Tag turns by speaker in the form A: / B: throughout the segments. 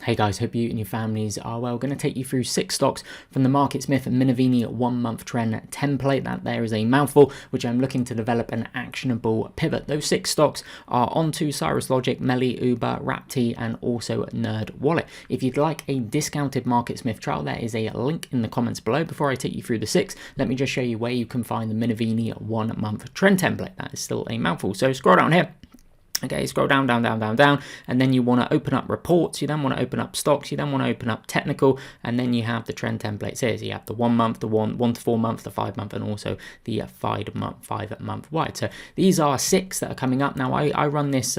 A: Hey guys, hope you and your families are well. Going to take you through 6 stocks from the MarketSmith Minovini 1-month trend template. That there is a mouthful, which I'm looking to develop an actionable pivot. Those 6 stocks are onto Cyrus, MELI, Uber, RAPT, and also NerdWallet. If you'd like a discounted MarketSmith trial, there is a link in the comments below. Before I take you through the 6, let me just show you where you can find the Minovini 1-month trend template. That is still a mouthful. So scroll down here. Okay, scroll down, and then you want to open up reports, you then want to open up stocks, you then want to open up technical, and then you have the trend templates here. So you have the 1 month, the 1 to 4 month, the 5 month, and also the 5 month wide. So these are 6 that are coming up. Now I run this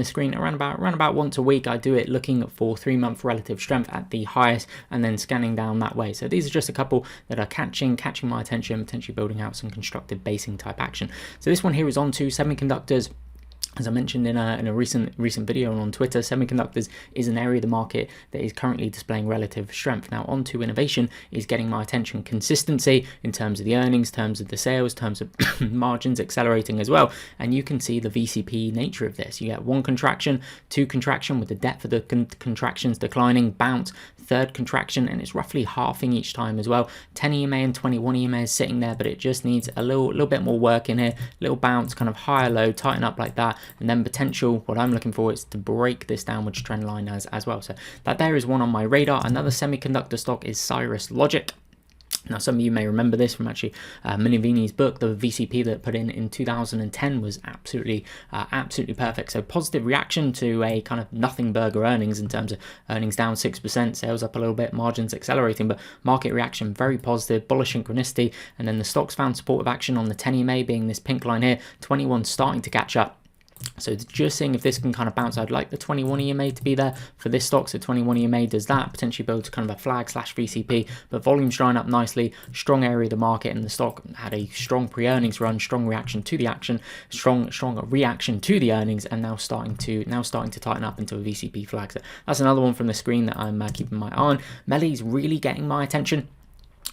A: screen around about once a week. I do it looking for 3-month relative strength at the highest and then scanning down that way. So these are just a couple that are catching my attention, potentially building out some constructive basing type action. So this one here is onto semiconductors. As I mentioned in a recent video on Twitter, semiconductors is an area of the market that is currently displaying relative strength. Now, onto innovation is getting my attention. Consistency in terms of the earnings, terms of the sales, terms of margins accelerating as well. And you can see the VCP nature of this. You get 1 contraction, 2 contraction with the depth of the contractions declining, bounce, 3rd contraction, and it's roughly halving each time as well. 10 EMA and 21 EMA is sitting there, but it just needs a little bit more work in here. Little bounce, kind of higher low, tighten up like that. And then potential, what I'm looking for is to break this downwards trend line as well. So that there is one on my radar. Another semiconductor stock is Cyrus. Now, some of you may remember this from actually Minervini's book. The VCP that put in 2010 was absolutely perfect. So positive reaction to a kind of nothing burger earnings in terms of earnings down 6%, sales up a little bit, margins accelerating, but market reaction very positive, bullish synchronicity. And then the stocks found supportive action on the 10 EMA being this pink line here, 21 starting to catch up. So just seeing if this can kind of bounce. I'd like the 21 EMA to be there for this stock. So 21 EMA does that, potentially build to kind of a flag / VCP, but volume's drying up nicely, strong area of the market, and the stock had a strong pre-earnings run, strong reaction to the action, strong reaction to the earnings, and now starting to tighten up into a VCP flag. So that's another one from the screen that I'm keeping my eye on. MELI's really getting my attention.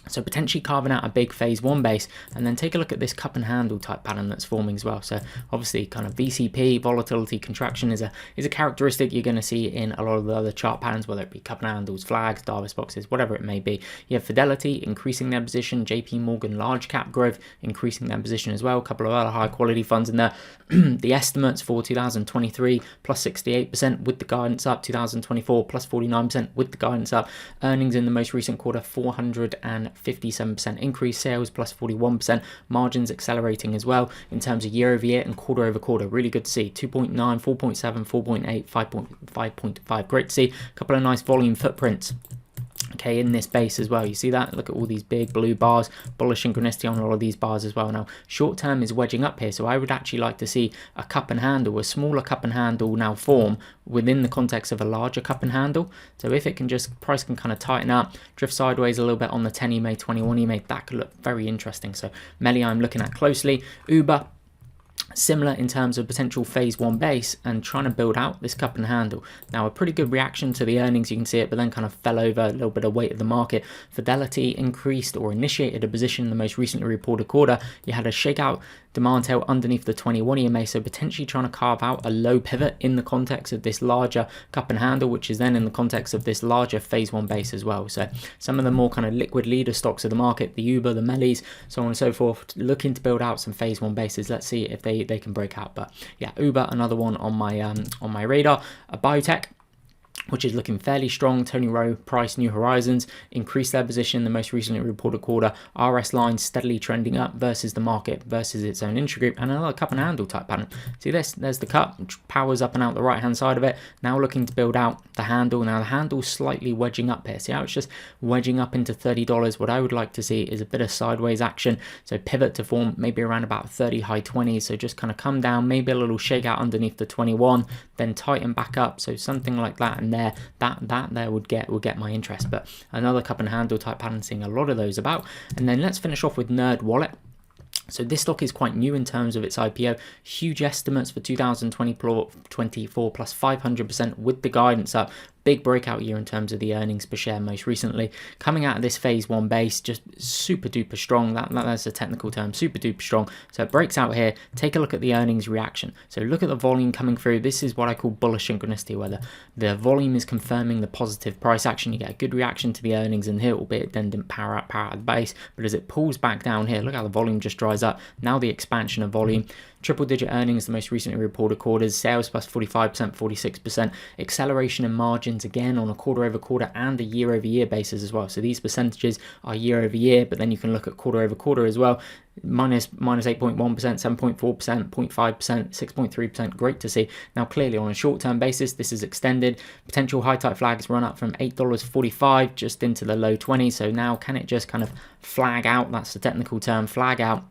A: So potentially carving out a big phase 1 base, and then take a look at this cup and handle type pattern that's forming as well. So obviously kind of VCP, volatility, contraction is a characteristic you're going to see in a lot of the other chart patterns, whether it be cup and handles, flags, Davis boxes, whatever it may be. You have Fidelity increasing their position, JP Morgan large cap growth increasing their position as well. A couple of other high quality funds in there. The estimates for 2023 plus 68% with the guidance up, 2024 plus 49% with the guidance up. Earnings in the most recent quarter 457% increase, sales plus 41%, margins accelerating as well in terms of year over year and quarter over quarter. Really good to see. 2.9, 4.7, 4.8, 5.5. Great to see. A couple of nice volume footprints. Okay, in this base as well. You see that? Look at all these big blue bars, bullish synchronicity on all of these bars as well. Now, short term is wedging up here, so I would actually like to see a cup and handle, a smaller cup and handle now form within the context of a larger cup and handle. So if it can price can kind of tighten up, drift sideways a little bit on the 10 EMA, 21 EMA, that could look very interesting. So MELI I'm looking at closely. Uber, similar in terms of potential phase 1 base and trying to build out this cup and handle. Now, a pretty good reaction to the earnings, you can see it, but then kind of fell over a little bit of weight of the market. Fidelity increased or initiated a position in the most recently reported quarter. You had a shakeout demand tail underneath the 21 EMA, so potentially trying to carve out a low pivot in the context of this larger cup and handle, which is then in the context of this larger phase 1 base as well. So some of the more kind of liquid leader stocks of the market, the Uber, the MELIs, so on and so forth, looking to build out some phase 1 bases. Let's see if they can break out. But yeah, Uber, another one on my radar. A Biotech, which is looking fairly strong. Tony Rowe, price New Horizons, increased their position in the most recently reported quarter. RS line steadily trending up versus the market, versus its own intragroup, and another cup and handle type pattern. See this? There's the cup, which powers up and out the right hand side of it. Now looking to build out the handle. Now the handle's slightly wedging up here. See how it's just wedging up into $30. What I would like to see is a bit of sideways action. So pivot to form maybe around about 30, high 20s. So just kind of come down, maybe a little shakeout underneath the 21, then tighten back up. So something like that, and there that would get my interest. But another cup and handle type pattern, seeing a lot of those about. And then let's finish off with NerdWallet. So this stock is quite new in terms of its IPO. Huge estimates for 2024 plus 500% with the guidance up. big breakout year in terms of the earnings per share most recently. Coming out of this phase 1 base, just super duper strong. That's a technical term, super duper strong. So it breaks out here. Take a look at the earnings reaction. So look at the volume coming through. This is what I call bullish synchronicity, where the volume is confirming the positive price action. You get a good reaction to the earnings in here, albeit it then didn't power out the base. But as it pulls back down here, look how the volume just dries up. Now the expansion of volume. Triple digit earnings, the most recently reported quarters, sales plus 45%, 46%, acceleration in margins again on a quarter over quarter and a year over year basis as well. So these percentages are year over year, but then you can look at quarter over quarter as well. Minus 8.1%, 7.4%, 0.5%, 6.3%. Great to see. Now, clearly on a short-term basis, this is extended. Potential high-type flags run up from $8.45 just into the low 20s. So now can it just kind of flag out? That's the technical term, flag out.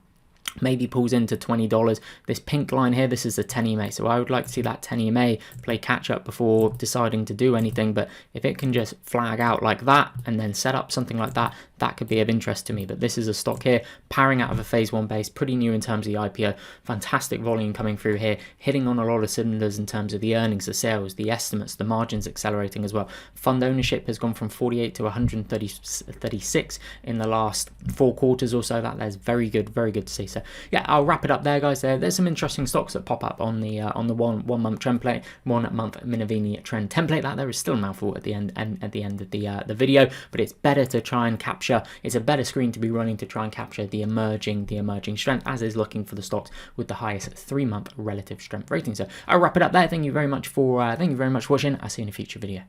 A: Maybe pulls into $20. This pink line here, this is the 10 EMA. So I would like to see that 10 EMA play catch up before deciding to do anything. But if it can just flag out like that and then set up something like that, that could be of interest to me. But this is a stock here, powering out of a phase 1 base, pretty new in terms of the IPO. Fantastic volume coming through here, hitting on a lot of cylinders in terms of the earnings, the sales, the estimates, the margins accelerating as well. Fund ownership has gone from 48 to 136 in the last 4 quarters or so. That is very good to see. So yeah, I'll wrap it up there, guys. There's some interesting stocks that pop up on the 1 month trend plate, 1 month Minovini trend template. That there is still a mouthful at the end of the video, but it's better to try and capture. It's a better screen to be running to try and capture the emerging strength, as is looking for the stocks with the highest 3-month relative strength rating. So I'll wrap it up there. Thank you very much for watching. I'll see you in a future video.